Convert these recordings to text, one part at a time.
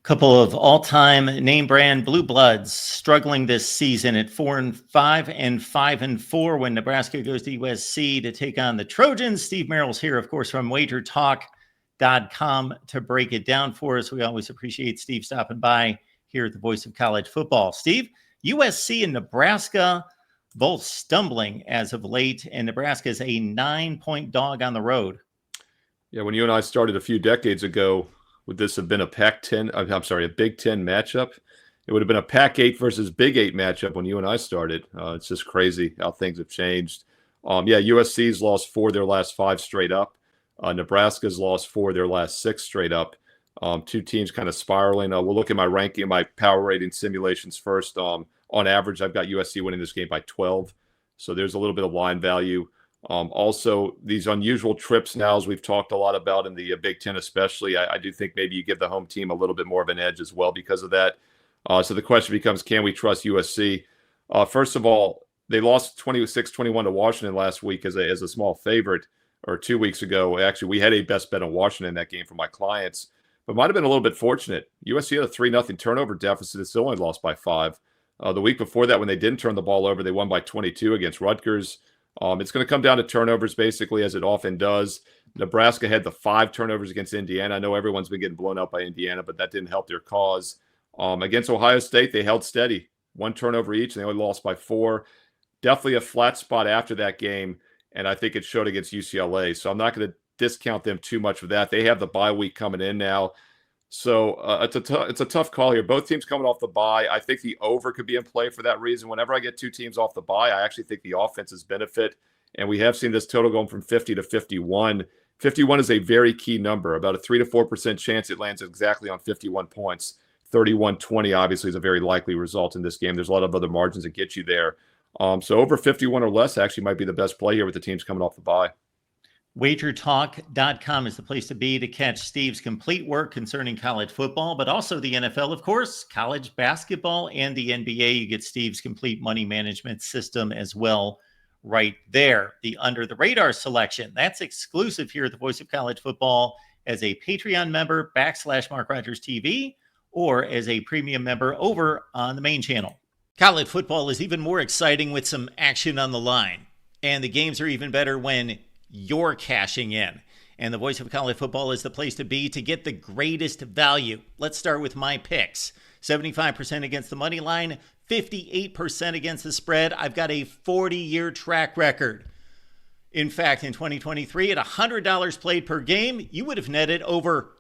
Couple of all-time name brand blue bloods struggling this season at 4-5 and 5-4 when Nebraska goes to USC to take on the Trojans. Steve Merrill's here, of course, from WagerTalk.com to break it down for us. We always appreciate Steve stopping by here at the Voice of College Football. Steve, USC and Nebraska both stumbling as of late, and Nebraska is a 9-point dog on the road. Yeah, when you and I started a few decades ago, would this have been a Pac-10? A Big Ten matchup? It would have been a Pac-8 versus Big 8 matchup when you and I started. It's just crazy how things have changed. USC's lost 4 of their last 5 straight up. Nebraska's lost 4 of their last 6 straight up. Two teams kind of spiraling. We'll look at my ranking, my power rating simulations first. On average, I've got USC winning this game by 12. So there's a little bit of line value. Also, these unusual trips now, as we've talked a lot about in the Big Ten especially, I do think maybe you give the home team a little bit more of an edge as well because of that. So the question becomes, can we trust USC? First of all, they lost 26-21 to Washington last week as a small favorite, or 2 weeks ago. Actually, we had a best bet on Washington in that game for my clients, but might have been a little bit fortunate. USC had a 3-0 turnover deficit. It still only lost by 5. The week before that, when they didn't turn the ball over, they won by 22 against Rutgers. It's going to come down to turnovers, basically, as it often does. Nebraska had the 5 turnovers against Indiana. I know everyone's been getting blown out by Indiana, but that didn't help their cause. Against Ohio State, they held steady. 1 turnover each, and they only lost by 4. Definitely a flat spot after that game, and I think it showed against UCLA. So I'm not going to discount them too much for that. They have the bye week coming in now. So it's a tough call here. Both teams coming off the bye. I think the over could be in play for that reason. Whenever I get 2 teams off the bye, I actually think the offenses benefit. And we have seen this total going from 50 to 51. 51 is a very key number, about a 3 to 4% chance it lands exactly on 51 points. 31-20 obviously is a very likely result in this game. There's a lot of other margins that get you there. So over 51 or less actually might be the best play here with the teams coming off the bye. WagerTalk.com is the place to be to catch Steve's complete work concerning college football, but also the NFL, of course, college basketball, and the NBA. You get Steve's complete money management system as well right there. The Under the Radar selection, that's exclusive here at the Voice of College Football as a Patreon member, /MarkRogersTV, or as a premium member over on the main channel. College football is even more exciting with some action on the line, and the games are even better when you're cashing in. And the Voice of College Football is the place to be to get the greatest value. Let's start with my picks. 75% against the money line, 58% against the spread. I've got a 40-year track record. In fact, in 2023, at $100 played per game, you would have netted over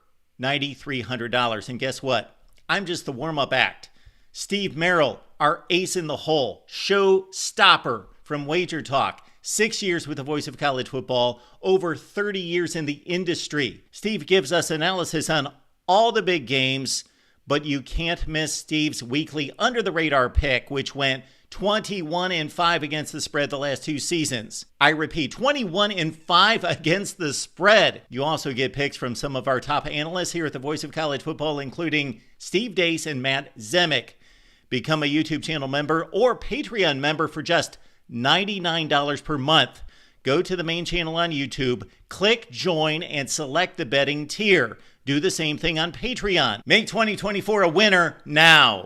$9,300. And guess what? I'm just the warm-up act. Steve Merrill, our ace in the hole, show stopper from Wager Talk. 6 years with the Voice of College Football, over 30 years in the industry. Steve gives us analysis on all the big games, but you can't miss Steve's weekly Under the Radar pick, which went 21-5 against the spread the last 2 seasons. I repeat, 21-5 against the spread. You also get picks from some of our top analysts here at the Voice of College Football, including Steve Dace and Matt Zemek. Become a YouTube channel member or Patreon member for just $99 per month. Go to the main channel on YouTube, click join, and select the betting tier. Do the same thing on Patreon. Make 2024 a winner now.